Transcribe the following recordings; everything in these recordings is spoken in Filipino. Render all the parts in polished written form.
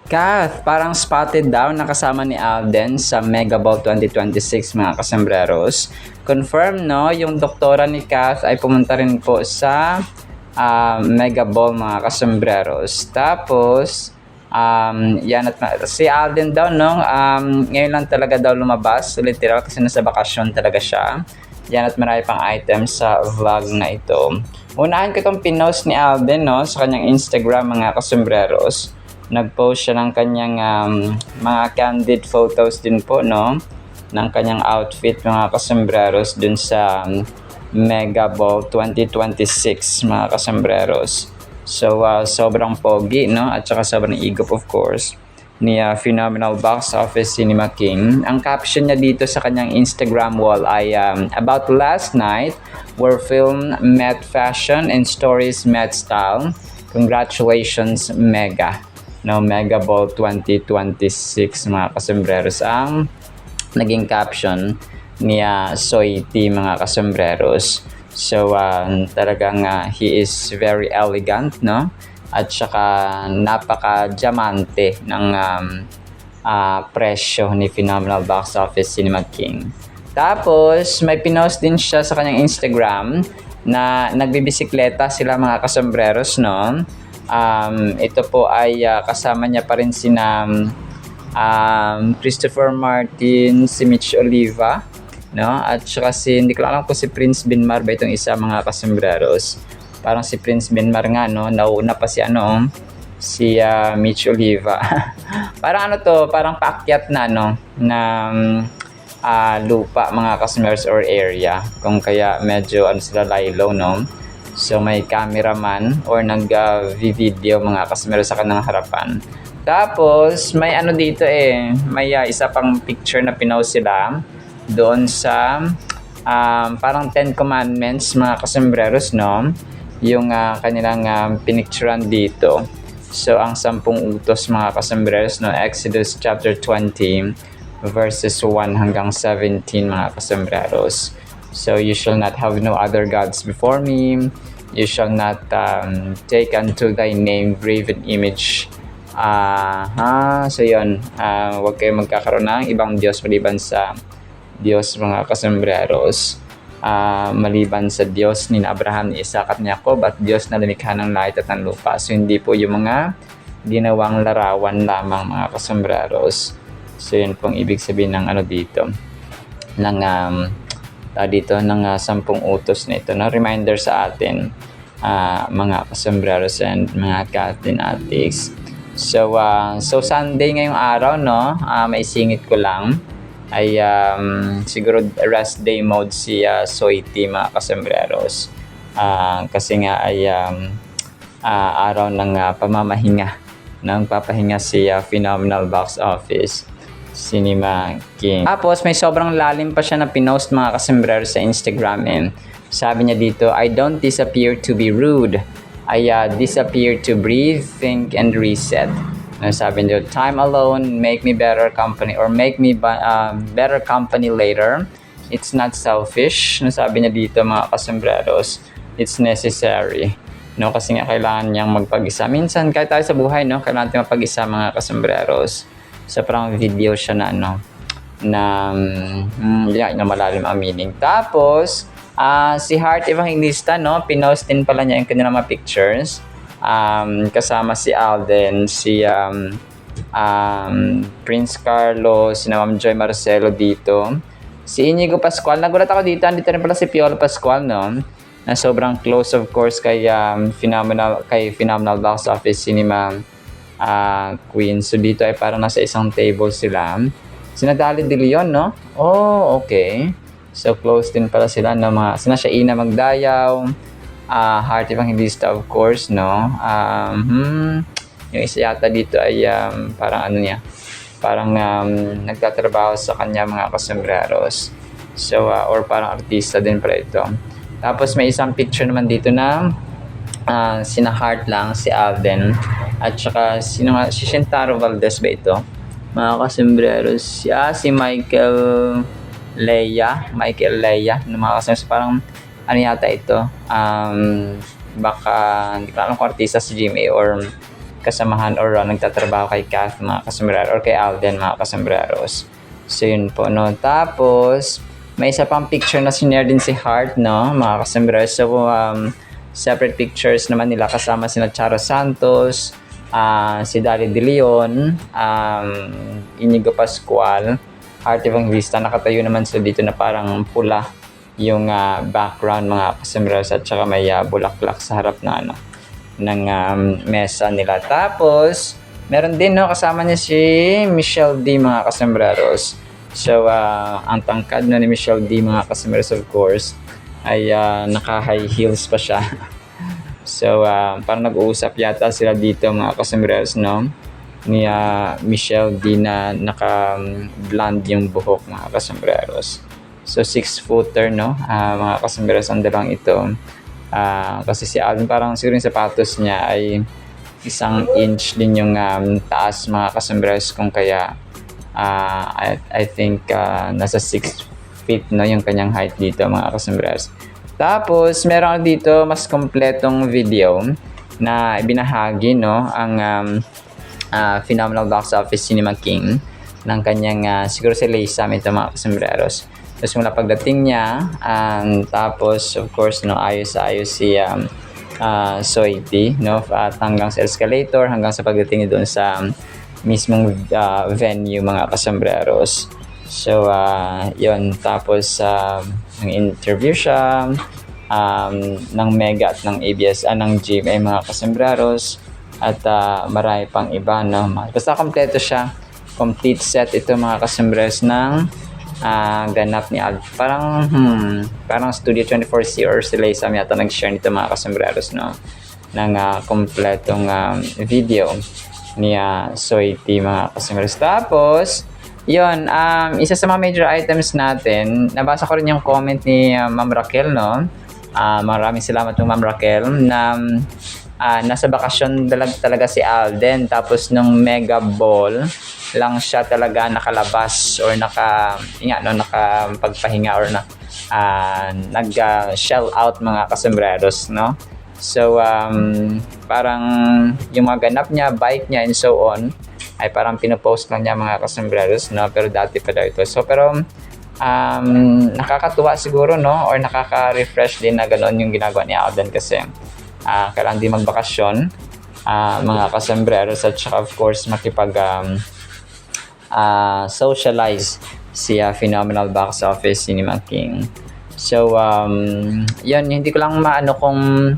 Kath, parang spotted daw nakasama ni Alden sa Mega Ball 2026 mga kasembreros. Confirm no, yung doktora ni Kath ay pumunta rin po sa Mega Ball mga kasembreros. Tapos, yan at si Alden daw no, ngayon lang talaga daw lumabas, literal kasi nasa bakasyon talaga siya. Yan at marami pang items sa vlog na ito. Unahan ko itong pinost ni Alden no, sa kanyang Instagram mga kasembreros. Nag-post siya ng kanyang mga candid photos din po no, ng kanyang outfit mga kasembreros dun sa Mega Ball 2026 mga kasembreros. So sobrang pogi no, at saka sobrang igop of course ni Phenomenal Box Office Cinema King. Ang caption niya dito sa kanyang Instagram wall ay about last night where film met fashion and stories met style. Congratulations Mega. No, Mega Ball 2026 mga kasembreros ang naging caption ni Soy T mga kasembreros. So talagang he is very elegant no, at saka napaka-diamante ng presyo ni Phenomenal Box Office Cinema King. Tapos may pinost din siya sa kanyang Instagram na nagbibisikleta sila mga kasembreros no. Ito po ay kasama niya pa rin sina Christopher Martin, si Mitch Oliva, no? At saka hindi ko alam kung si Prince Binmar ba itong isa mga kasembreros. Parang si Prince Binmar nga no, nauna pa si si Mitch Oliva. Parang parang paakyat na na lupa mga kasembreros or area. Kung kaya medyo sila laylo no. So may cameraman or nag-video mga kasembreros sa kanang harapan. Tapos may dito may isa pang picture na pinost sila doon sa parang 10 commandments mga kasembreros no, yung kanilang pinicturan dito. So ang 10 utos mga kasembreros no, Exodus chapter 20 verses 1 hanggang 17 mga kasembreros. So you shall not have no other gods before me. You shall not take unto thy name graven image. So yun, huwag kayo magkakaroon ng ibang Diyos maliban sa Diyos mga kasembreros. Maliban sa Diyos ni Abraham, ni Isaac at ni Jacob at Diyos na lumikha ng langit at ng lupa. So hindi po yung mga ginawang larawan lamang mga kasembreros. So yun pong ibig sabihin ng dito ng ng 10 utos na ito na reminder sa atin mga kasembreros and mga Catholic addicts. So Sunday ngayong araw no, may singit ko lang ay siguro rest day mode si Soy T mga kasembreros. Kasi nga ay araw ng pamamahinga, nang papahinga si Phenomenal Box Office Cinema King. Tapos may sobrang lalim pa siya na pinost mga kasembreros sa Instagram. Sabi niya dito, I don't disappear to be rude. I disappear to breathe, think, and reset. Sabi niya, time alone make me better company or make me better company later. It's not selfish. Sabi niya dito mga kasembreros, it's necessary. No, kasi nga kailangan niyang magpag-isa. Minsan kahit tayo sa buhay no, kailangan natin mapag-isa mga kasembreros. So parang video siya na na malalim ang meaning. Tapos si Heart Evangelista no, pinost din pala niya yung kanilang mga pictures. Kasama si Alden, si Prince Carlos, si Ma'am Joy Marcelo dito. Si Inigo Pascual, nagulat ako dito, andito rin pala si Piolo Pascual no, na sobrang close of course kay Phenomenal Box Office Cinema Queen. So dito ay parang nasa isang table sila. Sinadali De Leon no? Oh, okay. So close din pala sila no, sina Shaina Magdayaw, Heart Evangelista of course no. Yung isa yata dito ay parang parang nagtatrabaho sa kanya mga kasembreros. So or parang artista din pala ito. Tapos may isang picture naman dito na sina Heart lang, si Alden at saka si Shintaro Valdez ba ito mga kasembreros. Si Michael Leia ng mga kasembreros, parang yata ito baka hindi ko alam kung artista si GMA or kasamahan or nagtatrabaho kay Kath mga kasombrero or kay Alden mga kasombraros. So yun po, no. Tapos may isa pang picture na sinare din si Heart, no, mga kasombraros. So separate pictures naman nila kasama sina Charo Santos, si Dali De Leon, Inigo Pascual, Heart Evangelista. Nakatayo naman sila dito na parang pula yung background mga kasombraros, at saka may bulaklak sa harap na ng mesa nila. Tapos meron din, no, kasama niya si Michelle D mga kasombraros. So ang tangkad na ni Michelle D mga kasombraros, of course, ay naka-high heels pa siya. So parang nag-uusap yata sila dito mga kasombraros, no, ni Michelle D na naka-blonde yung buhok mga kasombraros. So 6-footer, no, mga kasombraros ang dalawang ito. Kasi si Alden parang siguro yung sapatos niya ay 1 inch din yung taas mga kasombraros, kung kaya I think nasa 6 feet, no, yung kanyang height dito mga kasombraros. Tapos meron dito mas kompletong video na ibinahagi, no, ang Phenomenal Box Office Cinema King ng kanyang siguro si Laysam ito mga kasombraros. Tapos mula pagdating niya, tapos of course, no, ayos si Soiti, no, at hanggang sa escalator, hanggang sa pagdating niya doon sa mismong venue mga kasombraros. So yun, tapos ng interview siya ng Mega at ng ABS ng GMA mga kasombraros, at marami pang iba, no. Basta kompleto siya, complete set ito mga kasombraros ng ganap ni Alden. Parang Studio 24C or si Laysam yata nag-share nito mga kasombraros, no, ng kompletong video ni Soiti mga kasombraros. Tapos yun, isa sa mga major items natin, nabasa ko rin yung comment ni Ma'am Raquel, no. Maraming salamat po Ma'am Raquel, na nasa bakasyon talaga si Alden, tapos nung Mega Ball lang siya talaga nakalabas or nakapagpahinga or nag-shell out mga kasombraros, no. So parang yung mga ganap niya, bike niya and so on ay parang pinopost lang niya mga kasombraros, no, pero dati pa daw ito. So pero nakakatuwa siguro, no, or nakaka-refresh din na ganoon yung ginagawa ni Alden, kasi kailangan din magbakasyon mga kasombraros, at saka of course makipag socialize si Phenomenal Box Office Cinema King. So yun, hindi ko lang maano kung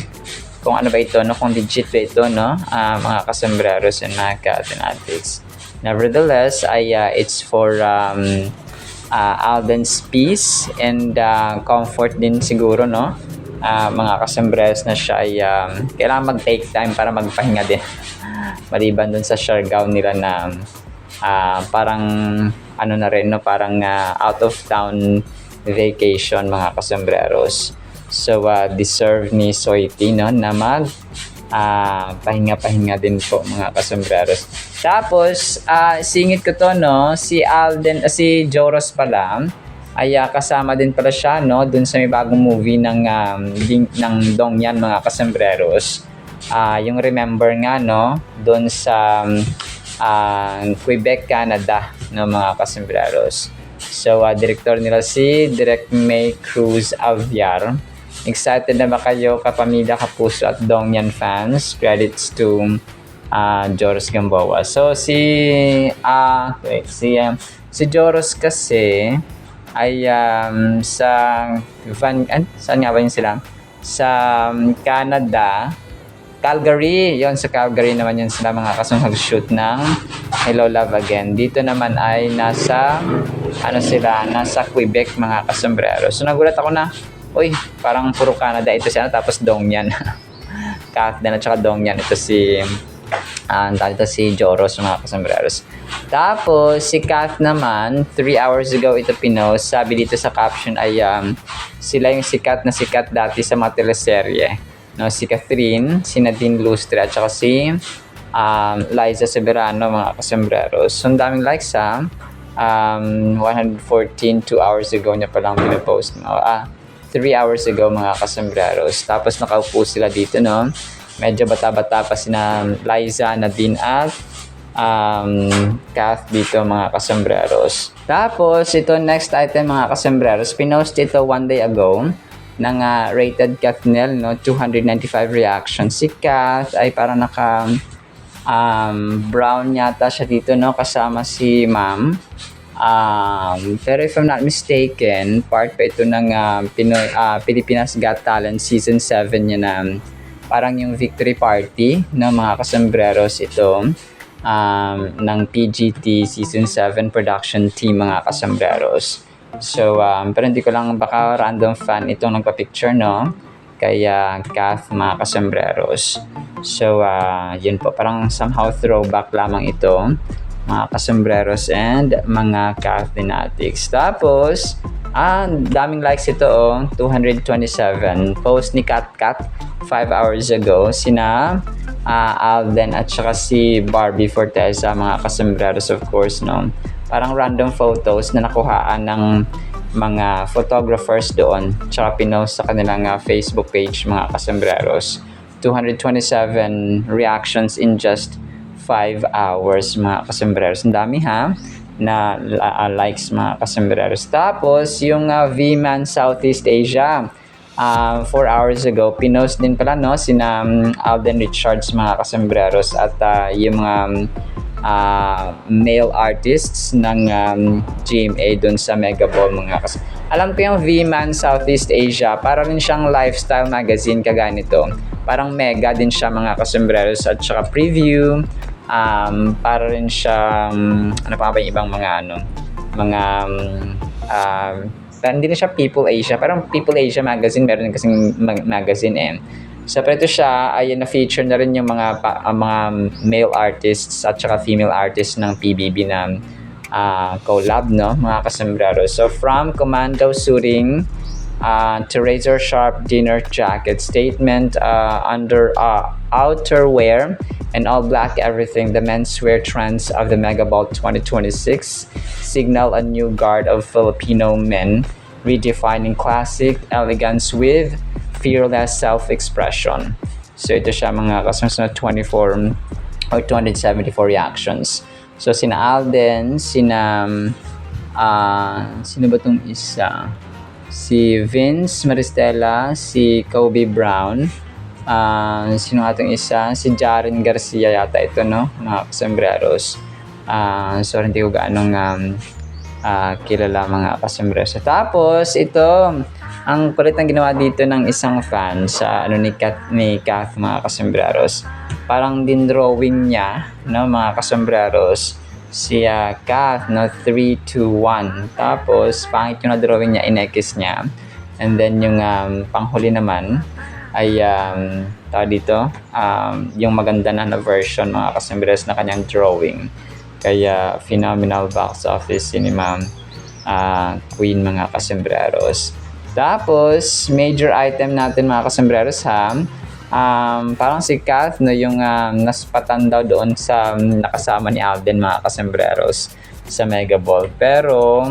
ano ba ito, no, kung legit ba ito, no, mga kasombraros and mga ka-fanatics. Nevertheless, it's for Alden's peace and comfort din siguro, no, mga kasombraros, na siya ay kailangan mag-take time para magpahinga din. Maliban dun sa Siargao nila na parang ano na rin, no, parang out of town vacation mga kasombraros. So deserve ni Soiti, no, na pahinga-pahinga din po mga kasombraros. Tapos singit ko to, no, si Alden, si Joros pala ay kasama din pala siya, no, dun sa may bagong movie ng Dongyan mga kasombraros. Yung Remember nga, no, dun sa Quebec, Canada, no, mga kasombraros. So director nila si Direk May Cruz Alviar. Excited na ba kayo, kapamilya, kapuso at Dongyan fans? Credits to Joros Gamboa. So si Joros kasi ay saan nga ba yun sila? Sa Canada, Calgary. Yon, sa Calgary naman yun sila mga kasong shoot ng Hello Love Again. Dito naman ay nasa Quebec mga kasombrero. So nagulat ako na, uy, parang puro Canada ito siya, tapos Dongyan. Kathdan at saka Dongyan ito si Joros mga kasombreros. Tapos si Kath naman, 3 hours ago ito pinost. Sabi dito sa caption ay sila yung sikat na sikat dati sa mga teleserye, no, si Catherine, si Nadine Lustre at saka si Liza Severano mga kasombreros. So ang daming likes 114 2 hours ago niya palang pinapost, no? 3 hours ago mga kasombreros. Tapos nakaupo sila dito, no, medyo bata-bata pa sina Liza, Nadine at Kath dito mga kasombreros. Tapos ito next item mga kasombreros, pinost ito one day ago ng rated Kathnel, no, 295 reactions. Si Kath ay parang naka brown yata siya dito, no, kasama si ma'am. Pero if I'm not mistaken, part pa ito ng Pilipinas Got Talent Season 7 niya na parang yung victory party ng mga kasombreros ito ng PGT Season 7 production team mga kasombreros. So, pero hindi ko lang, baka random fan itong nagpa-picture, no? Kaya Kath mga kasombreros. So, yun po, parang somehow throwback lamang ito mga kasombreros and mga Kathnatics. Tapos, daming likes ito, 227. Post ni Kat 5 hours ago, sina Alden at saka si Barbie Forteza, mga kasombreros of course, no? Parang random photos na nakuhaan ng mga photographers doon, tsaka pinost sa kanilang Facebook page mga kasombreros. 227 reactions in just 5 hours mga kasombreros. Ang dami ha na likes mga kasombreros. Tapos yung V-Man Southeast Asia, 4 hours ago, pinost din pala, no, sina Alden Richards mga kasombreros at yung mga male artists ng GMA dun sa Megaball mga kasombreros. Alam ko yung V-Man Southeast Asia, para rin siyang lifestyle magazine kagaya nito. Parang mega din siya mga kasombreros at saka preview. Para rin siya ano pa ba yung ibang mga hindi na siya People Asia, parang People Asia magazine, meron din kasing magazine so pero ito siya ay na-feature na rin yung mga male artists at saka female artists ng PBB na collab, no, mga kasombreros. So from commando suiting to razor sharp dinner jacket, statement under outerwear and all black everything, the menswear trends of the Megaball 2026 signal a new guard of Filipino men, redefining classic elegance with fearless self-expression. So ito siya mga kasombreros, 24 or 274 reactions. So sina Alden, sina sino ba tong isa? Si Vince Maristela, si Kobe Brown, sino nga itong isa? Si Jaren Garcia yata ito, no, mga kasombreros. So hindi ko gaanong kilala mga kasombreros. Tapos ito, ang kulit ng ginawa dito ng isang fan sa ni Kath mga kasombreros. Parang din drawing niya, no, mga kasombreros, si Kath, no, 3, 2, 1. Tapos pangit yung na-drawing niya, in-X niya. And then yung panghuli naman ay dito yung maganda na version mga kasombreros na kanyang drawing. Kaya phenomenal box office cinema queen mga kasombreros. Tapos major item natin mga kasombreros ha, parang si Kath, no, yung naspatan daw doon sa nakasama ni Alden mga kasombreros sa Megaball. Pero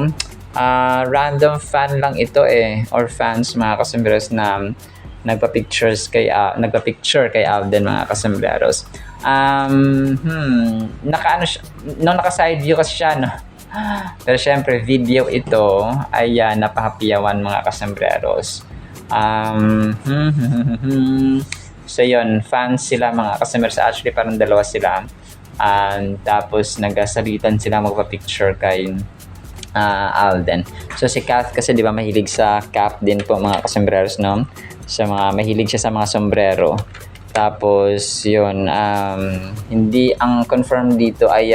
random fan lang ito or fans mga kasombreros na nagpa-picture kay Alden mga kasombreros. Naka-ano siya, no, naka-side view kasi siya, no. Pero syempre video ito ay napahapiyawan mga kasombreros. So yun, fans sila mga kasombreros. Actually parang dalawa sila. Tapos nagasalitan sila magpa-picture kay Alden. So si Kath kasi di ba mahilig sa cap din po mga kasombreros, no? Sa mga mahilig siya sa mga sombrero. Tapos yun, hindi ang confirm dito ay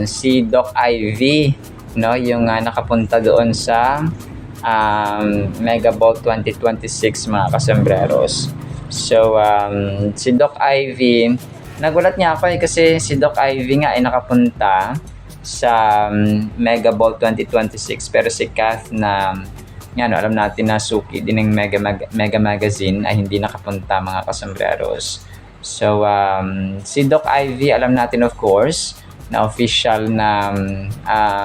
si Doc Ivy, no, yung nakapunta doon sa Megaball 2026 mga kasombreros. So si Doc Ivy, nagulat niya ako kasi si Doc Ivy nga ay nakapunta sa Megaball 2026, pero si Kath na alam natin na suki din ng Mega Magazine ay hindi nakapunta mga kasombreros. So si Doc Ivy, alam natin of course na official na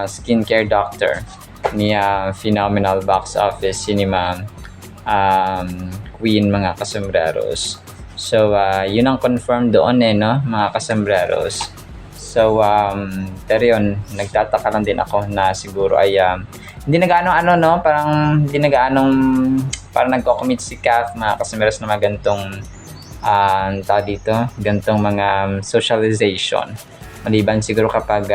skincare doctor ni phenomenal box office cinema queen mga kasombreros. So, yun ang confirmed doon no, mga kasambreros. So, pero yun, nagtataka lang din ako na siguro ay hindi na gaano no, parang hindi na gaanong parang nagko-commit si Kath, mga kasambreros, na mga gantong tao dito, gantong mga socialization. Maliban siguro kapag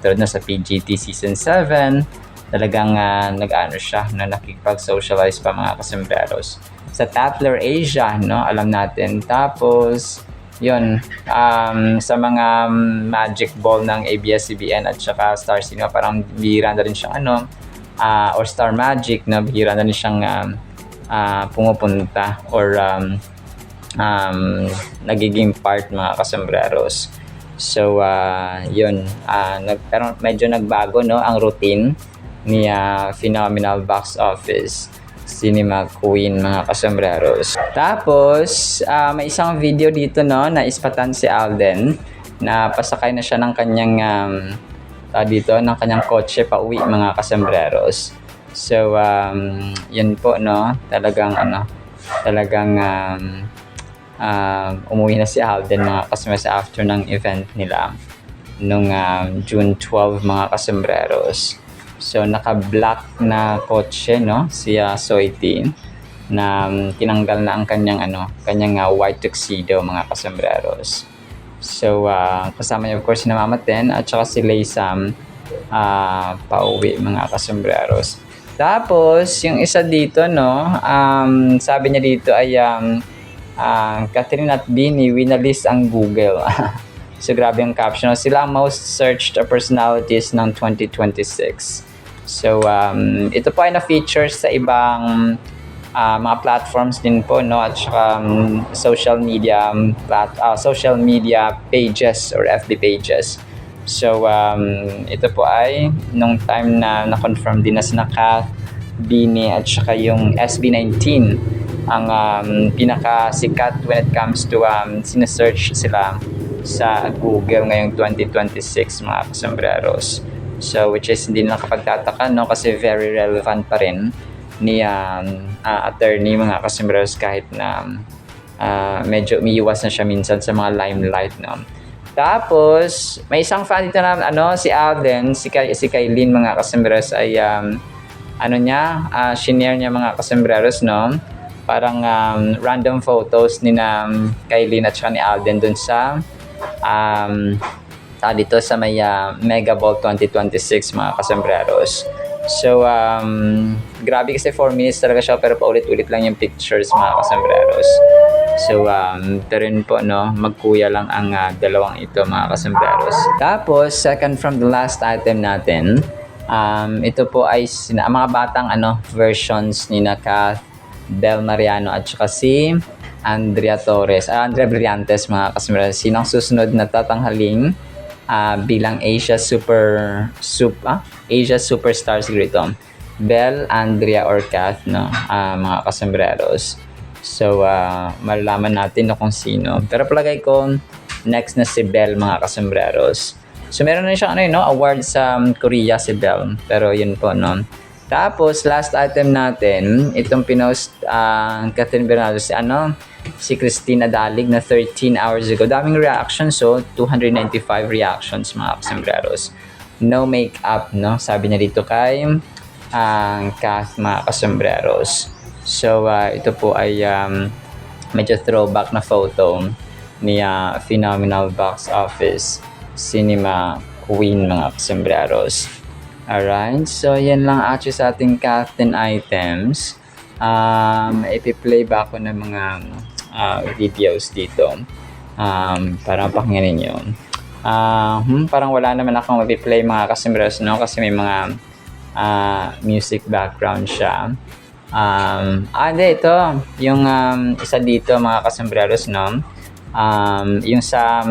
tulad na sa PGT Season 7, talagang nag-ano siya, na nakikipag-socialize pa, mga kasambreros. Sa Tatler Asia, no, alam natin. Tapos, yun, sa mga Magic Ball ng ABS-CBN at saka Star Cinema, parang bihira na rin siyang or Star Magic, na bihira na rin siyang pumupunta or nagiging part, mga kasambreros. So, yun, pero medyo nagbago, no, ang routine ni Phenomenal Box Office Cinema Queen, mga kasambreros. Tapos, may isang video dito, no, na ispatan si Alden, na pasakay na siya ng kanyang dito, ng kanyang kotse pa uwi, mga kasambreros. So, yun po, no, talagang umuwi na si Alden, mga kasambreros, after ng event nila nung June 12, mga kasambreros. So, naka-black na kotse, no, si Soiti, na tinanggal na ang kanyang white tuxedo, mga kasambreros. So, kasama niya of course si Mama Ten at saka si Laysam pauwi, mga kasambreros. Tapos, yung isa dito, no, sabi niya dito ay Catherine at Bini, winalist ang Google. So, grabe yung caption. Sila ang most searched personalities ng 2026. So, ito po ay na-feature sa ibang mga platforms din po, no? At saka social media pages or FB pages. So, ito po ay nung time na na-confirm din na si Kath, Bini at saka yung SB19 ang pinakasikat when it comes to sinesearch sila sa Google ngayong 2026, mga kasambreros. So, which is hindi na nakapagtataka, no, kasi very relevant pa rin ni attorney, mga kasambreros, kahit na medyo umiiwas na siya minsan sa mga limelight, no. Tapos, may isang fan dito na si Alden, si Kailin, mga kasambreros, ay shinare niya, mga kasambreros, no, parang random photos ni Kailin at saka ni Alden dun sa dito sa may Mega Ball 2026, mga kasambreros. So, grabe kasi 4 minutes talaga siya, pero paulit-ulit lang yung pictures, mga kasambreros. So, ito rin po, no, magkuya lang ang dalawang ito, mga kasambreros. Tapos, second from the last item natin, ito po ay mga batang versions ni Kath, Bel Mariano at saka si Andrea Brillantes, mga kasambreros. Sinang susunod na tatanghaling bilang Asia Superstar siguro ito? Bel, Andrea, or Kath, no? Mga kasambreros. So, malalaman natin kung sino. Pero palagay ko, next na si Bel, mga kasambreros. So, meron na siyang award sa Korea si Bel. Pero yun po, no? Tapos, last item natin, itong pinost Catherine Bernardo, si Christina Dalig na 13 hours ago. Daming reactions, so 295 reactions, mga kasambreros. No makeup, no? Sabi niya dito kay Kath, mga kasambreros. So, ito po ay medyo throwback na photo ni Phenomenal Box Office Cinema Queen, mga kasambreros. Alright, so yan lang actually sa ating Kath 10 items. Ipi-play ba ako ng mga videos dito para pakinggan ninyo. Parang wala naman akong mapi-play, mga kasambreros, no? Kasi may mga music background siya. Hindi, ito yung isa dito, mga kasambreros, no? Yung sa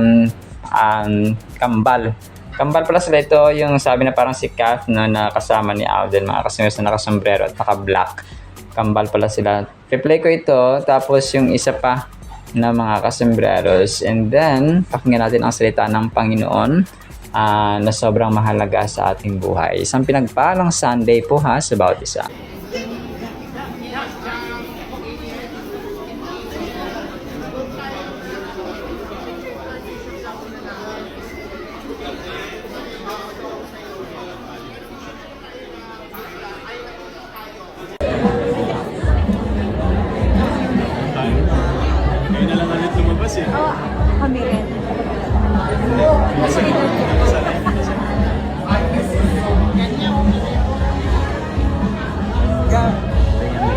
Kambal pala sila. Ito yung sabi na parang si Kath, no, na kasama ni Alden, mga kasambreros, na nakasombrero at naka-black. Kambal pala sila. Replay ko ito, tapos yung isa pa na mga kasambreros. And then, pakinggan natin ang salita ng Panginoon na sobrang mahalaga sa ating buhay. Isang pinagpalang Sunday po, ha, sa bawat isa.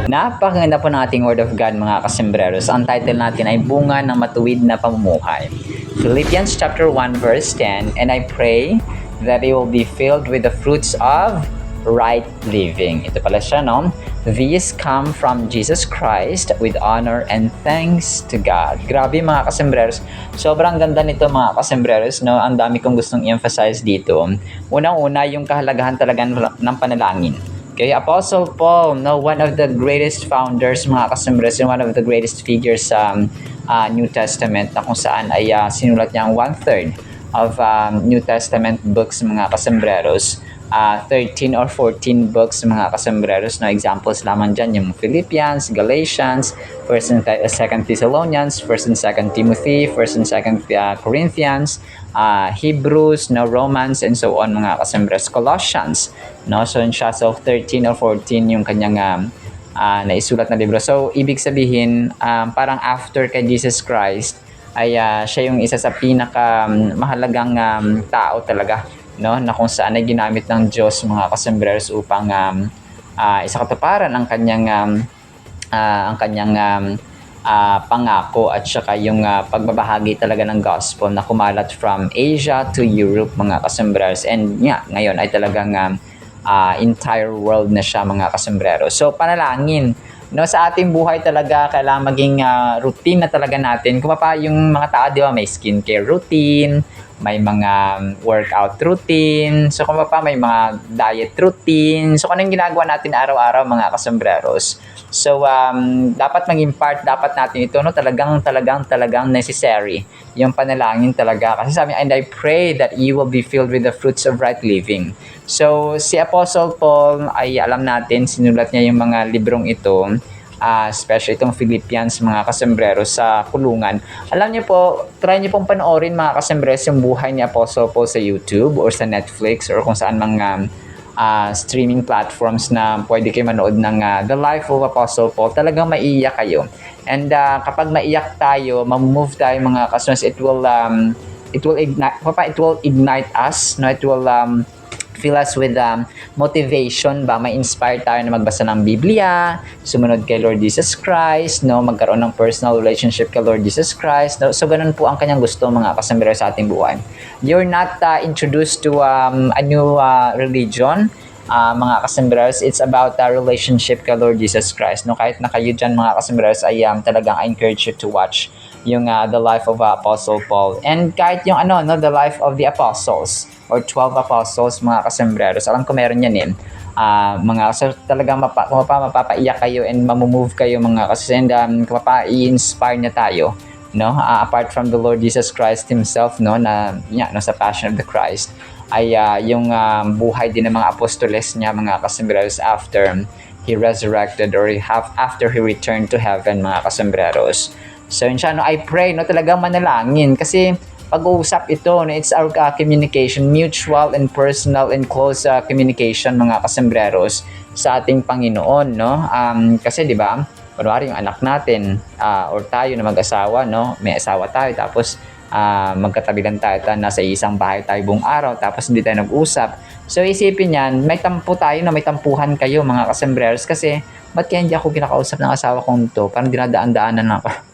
Napakaganda po ng ating Word of God, mga kasembreros. Ang title natin ay Bunga ng Matuwid na Pamumuhay. Philippians chapter 1 verse 10, and I pray that you will be filled with the fruits of right living. Ito pala siya, no? These come from Jesus Christ with honor and thanks to God. Grabe mga kasembreros. Sobrang ganda nito mga kasembreros, no? Ang dami kong gustong i-emphasize dito. Unang-una, yung kahalagahan talaga ng panalangin. Okay, Apostle Paul, no, one of the greatest founders, mga kasembreros, one of the greatest figures sa New Testament, na kung saan ay sinulat niya ang 1/3 of New Testament books, mga kasembreros. 13 or 14 books, mga kasembreros, no, examples lamang dyan, yung Philippians, Galatians, 1st and 2nd Thessalonians, 1st and 2nd Timothy, 1st and 2nd Corinthians, Hebrews, no, Romans, and so on, mga kasembreros. Colossians, no, so siya, so 13 or 14 yung kanyang naisulat na libro. So ibig sabihin, parang after kay Jesus Christ ay siya yung isa sa pinaka mahalagang tao talaga, no, na kung saan ay ginamit ng Diyos, mga kasembreros, upang isa katuparan ang kanyang pangako at saka yung pagbabahagi talaga ng gospel na kumalat from Asia to Europe, mga kasembreros, and ngayon ay talagang entire world na siya, mga kasembreros. So panalangin, no, sa ating buhay talaga kailangan maging routine na talaga natin. Kung pa yung mga tao, di ba, may skincare routine, may mga workout routine, so kung pa may mga diet routine. So kung anong ginagawa natin araw-araw, mga kasembreros. So dapat maging part dapat natin ito, no, talagang necessary yung panalangin talaga. Kasi sabi, and I pray that you will be filled with the fruits of right living. So si Apostle Paul ay alam natin, sinulat niya yung mga librong ito, especially itong Philippians, mga kasembreros, sa kulungan. Alam niyo po, try niyo pong panoorin, mga kasembreros, yung buhay ni Apostle Paul sa YouTube or sa Netflix or kung saan mga streaming platforms na pwede kayo manood ng The Life of Apostle Paul. Talagang maiiyak kayo. And kapag maiyak tayo, mamove tayo, mga kasembreros, it will ignite us, no? It will fill us with motivation ba, may inspire tayo na magbasa ng Biblia, sumunod kay Lord Jesus Christ, no, magkaroon ng personal relationship kay Lord Jesus Christ, no? So ganun po ang kanyang gusto, mga kasembreros, sa ating buhay. You're not introduced to a new religion, mga kasembreros. It's about a relationship kay Lord Jesus Christ, no? Kahit na kayo dyan, mga kasembreros, ay talagang I encourage you to watch yung The Life of Apostle Paul, and kahit yung The Life of the Apostles or 12 Apostles, mga kasembreros. Alam ko meron yan eh. So talagang mapapaiyak kayo and mamumove kayo, mga kasembreros, and i-inspire niya tayo, no? Apart from the Lord Jesus Christ himself, no, no, sa Passion of the Christ, ay yung buhay din ng mga apostoles niya, mga kasembreros, after he resurrected or after he returned to heaven, mga kasembreros. So yun siya, no, I pray, no, talagang manalangin, kasi pag-uusap ito, no, it's our communication, mutual and personal and close communication, mga kasembreros, sa ating Panginoon, no? Kasi di ba, kunwari yung anak natin or tayo na mag-asawa, no, may asawa tayo, tapos magkatabi lang tayo, nasa isang bahay tayo buong araw, tapos hindi tayo nag-usap. So isipin yan, may tampo tayo, no, may tampuhan kayo, mga kasembreros, kasi ba't kaya hindi ako kinakausap ng asawa kong to? Parang dinadaan-daanan ako.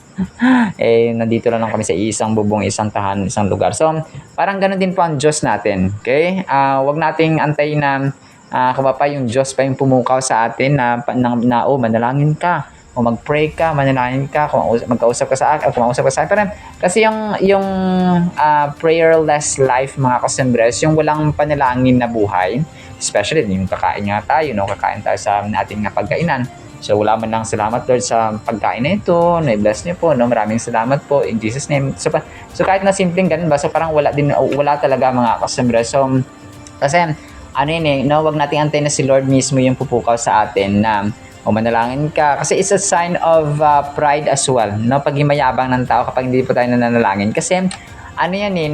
Nandito lang kami sa isang bubong, isang tahanan, isang lugar. So parang ganun din po ang Diyos natin. Okay? Wag nating antayin na kung pa yung Diyos pa yung pumukaw sa atin na manalangin ka, o mag-pray ka, manalangin ka, kung magkausap ka sa akin, o kumausap ka sa akin. Pero kasi yung prayerless life, mga kasembreros, yung walang panalangin na buhay, especially yung kakain nga tayo, no, kakain tayo sa ating pagkainan. So wala man lang, salamat Lord sa pagkain na ito, na-bless niyo po, no? Maraming salamat po in Jesus name. So kahit na simpleng ganun ba, so parang wala talaga, mga kasembreros. So kasi no, wag nating antayin na si Lord mismo yung pupukaw sa atin na manalangin ka, kasi it's a sign of pride as well, no? Pag mayabang ng tao kapag hindi po tayo nananalangin, kasi yan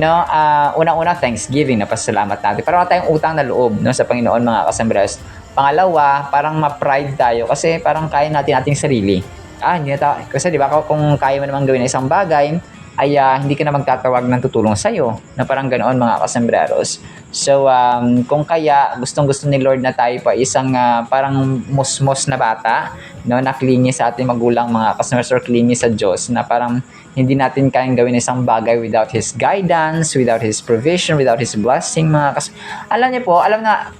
no, unang-una thanksgiving, na pasalamat natin, pero wala tayong utang na loob, no, sa Panginoon, mga kasembreros. Pangalawa, parang ma-pride tayo kasi parang kaya natin ating sarili. Hindi na tayo, kasi di ba, kung kaya mo naman gawin isang bagay, ay hindi ka na magtatawag ng tutulong sa'yo. Na parang ganoon mga kasembreros. So, kung kaya gustong-gusto ni Lord na tayo pa isang parang musmos na bata, no, na clingy sa ating magulang mga kasembreros or clingy sa Diyos, na parang hindi natin kayang gawin isang bagay without His guidance, without His provision, without His blessing, alam niyo po, alam na,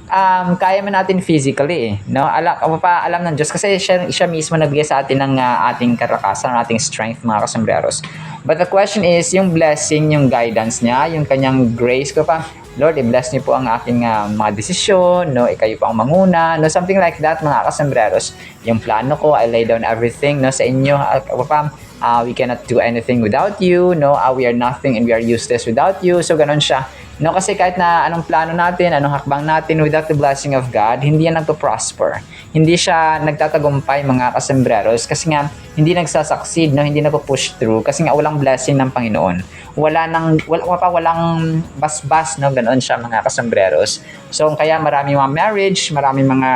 kaya man natin physically, no? Alam ng Diyos kasi siya mismo nagbigay sa atin ng ating karakasan, ng ating strength, mga kasembreros. But the question is, yung blessing, yung guidance niya, yung kanyang grace ko pa, Lord, i-bless niyo po ang aking mga desisyon, no? Kayo po ang manguna, no? Something like that, mga kasembreros. Yung plano ko, I lay down everything, no, sa inyo, we cannot do anything without you, no? We are nothing and we are useless without you. So, ganun siya. No, kasi kahit na anong plano natin, anong hakbang natin, without the blessing of God, hindi yan nagpo-prosper. Hindi siya nagtatagumpay, mga kasembreros, kasi nga, hindi nagsasucceed, no? Hindi nagpo-push through, kasi nga walang blessing ng Panginoon. Walang basbas, no? Ganoon siya, mga kasembreros. So, kaya marami mga marriage, marami mga,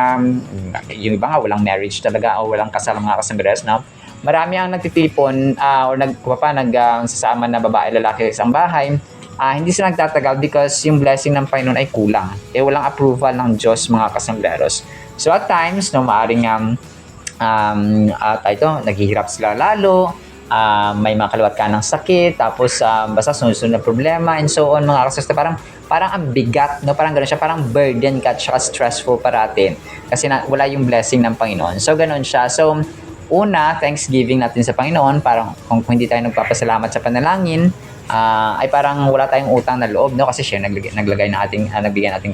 yung iba nga, walang marriage talaga, o walang kasal, mga kasembreros, no? Marami ang nagtitipon, or nagsasama na babae, lalaki sa isang bahay, hindi sila nagtatagal because yung blessing ng Panginoon ay kulang. Walang approval ng Diyos, mga kasembreros. So at times, no, maaring naghihirap sila lalo, may mga kaliwat ka ng sakit, tapos basta sunod-sunod na problema, and so on, mga kasembreros. Parang ang bigat, no? Parang gano'n siya, parang burden ka at saka stressful parating kasi wala yung blessing ng Panginoon. So gano'n siya. So, una, thanksgiving natin sa Panginoon, parang kung hindi tayo nagpapasalamat sa panalangin, ay parang wala tayong utang na loob, no? Kasi siya nagbigay nating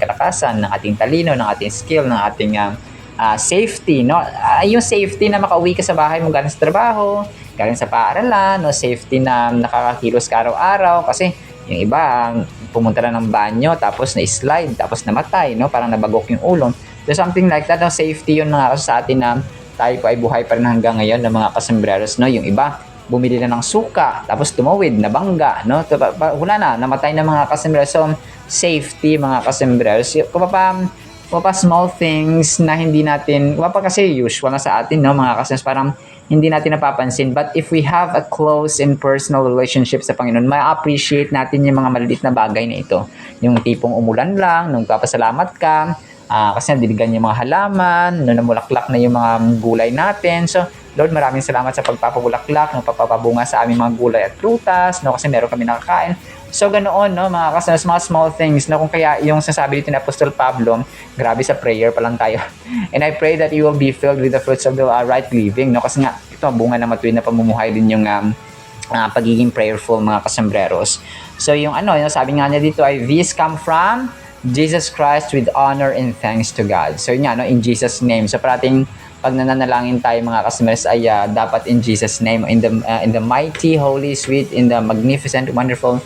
kalakasan, ng ating talino, ng ating skill, ng ating safety, no? Yung safety na makauwi ka sa bahay mo galing sa trabaho, galing sa paaralan, no? Safety na nakakakilos ka araw-araw, kasi yung iba pumunta na ng banyo tapos na-slide, tapos namatay, no? Parang nabagok yung ulo. So something like that, no? Safety yun, mga sa atin na tayo po ay buhay pa rin hanggang ngayon ng mga kasembreros, no? Yung iba bumili na ng suka, tapos tumawid, nabangga, no? Wala na, namatay na, mga kasembreros. So, safety, mga kasembreros. Kung pa small things na hindi natin, kasi usual na sa atin, no, mga kasembreros, parang hindi natin napapansin. But if we have a close and personal relationship sa Panginoon, ma-appreciate natin yung mga maliliit na bagay na ito. Yung tipong umulan lang, nung papasalamat ka, kasi nadiligan yung mga halaman, namulaklak na yung mga gulay natin. So, Lord, maraming salamat sa pagpapabulaklak, no, pagpapabunga sa aming mga gulay at prutas, no, kasi meron kami nakakain. So, ganoon, no, mga kasama, mga small things, no, kung kaya yung sasabi dito ni Apostol Pablo, grabe sa prayer pa lang tayo. And I pray that you will be filled with the fruits of the right living, no, kasi nga, ito, bunga na matuwid na pamumuhay din yung pagiging prayerful, mga kasembreros. So, yung sabi nga niya dito ay, these come from Jesus Christ with honor and thanks to God. So, yun nga, no, in Jesus' name. So, parating pag nananalangin tayo, mga kasembreros, ay dapat in Jesus' name, in the mighty, holy, sweet, in the magnificent, wonderful,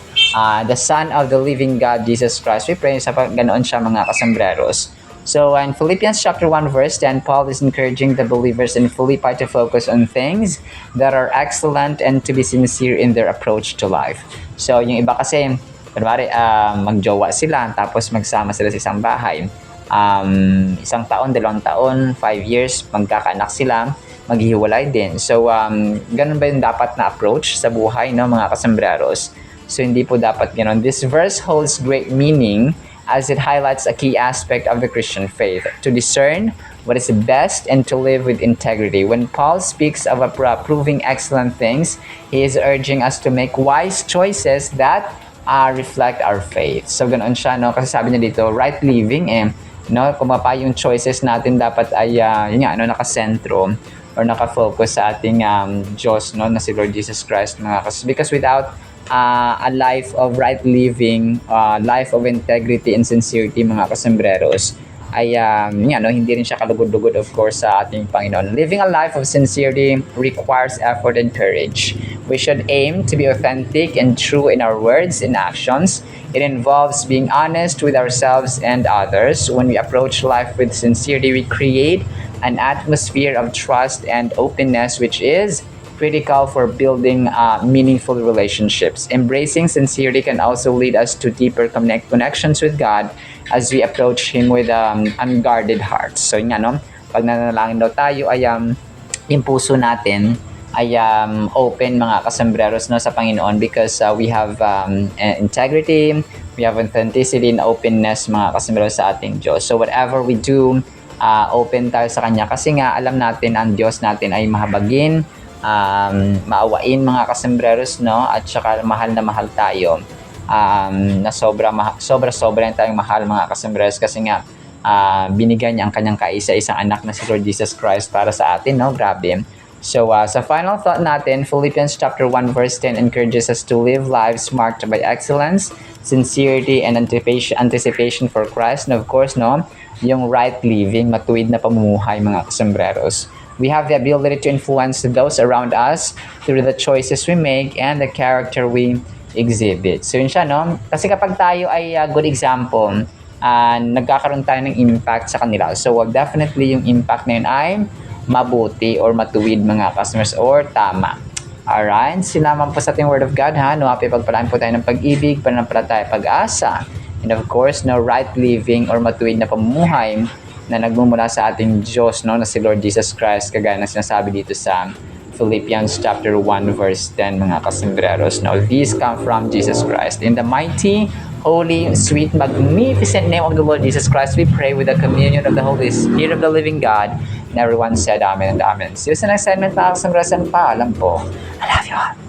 the Son of the living God, Jesus Christ. We pray sa ganoon siya, mga kasembreros. So, in Philippians chapter 1 verse 10, Paul is encouraging the believers in Philippi to focus on things that are excellent and to be sincere in their approach to life. So, yung iba kasi, kunwari, magjowa sila, tapos magsama sila sa isang bahay. Isang taon, 2 taon, 5 years, magkakaanak sila, maghihiwalay din. So, ganun ba yung dapat na approach sa buhay, no, mga kasembreros? So, hindi po dapat ganun. This verse holds great meaning as it highlights a key aspect of the Christian faith, to discern what is best and to live with integrity. When Paul speaks of approving excellent things, he is urging us to make wise choices that reflect our faith. So, ganoon siya, no? Kasi sabi niya dito, right living, no? Kung yung choices natin dapat ay, nakasentro or nakafocus sa ating Diyos, no? Na si Lord Jesus Christ, because without a life of right living, life of integrity and sincerity, mga kasembreros, ay hindi rin siya kalugod-lugod, of course, sa ating Panginoon. Living a life of sincerity requires effort and courage. We should aim to be authentic and true in our words and actions. It involves being honest with ourselves and others. When we approach life with sincerity, we create an atmosphere of trust and openness, which is critical for building meaningful relationships. Embracing sincerity can also lead us to deeper connections with God as we approach Him with unguarded hearts. So, no? Pag nanalangin daw tayo ay yung puso natin ay open mga kasambreros, no, sa Panginoon, because we have integrity, we have authenticity and openness mga kasambreros sa ating Diyos. So whatever we do, open tayo sa Kanya kasi nga alam natin ang Diyos natin ay mahabagin, maawain mga kasambreros, no, at saka mahal na mahal tayo, na sobra yung tayong mahal mga kasambreros kasi nga binigyan niya ang kanyang kaisa-isang anak na si Lord Jesus Christ para sa atin, no? Grabe. So, sa final thought natin, Philippians chapter 1 verse 10 encourages us to live lives marked by excellence, sincerity, and anticipation for Christ. And of course, no, yung right living, matuwid na pamumuhay mga kasambreros. We have the ability to influence those around us through the choices we make and the character we exhibit. So, yun siya, no? Kasi kapag tayo ay good example, nagkakaroon tayo ng impact sa kanila. So, definitely yung impact na yun ay mabuti or matuwid mga customers or tama. Alright, sinaman po sa ating Word of God, ha? No, pagpalaan po tayo ng pag-ibig, pananampalataya, pag-asa, and of course, no, right living or matuwid na pamumuhay na nagmumula sa ating Diyos, no, na si Lord Jesus Christ, kagaya na sinasabi dito sa Philippians chapter 1 verse 10 mga kasambreros. Now, these come from Jesus Christ. In the mighty, holy, sweet, magnificent name of the Lord Jesus Christ, we pray with the communion of the Holy Spirit of the living God. And everyone said Amen and Amen. See you sa next segment mga kasambreros. Paalam po. I love you all.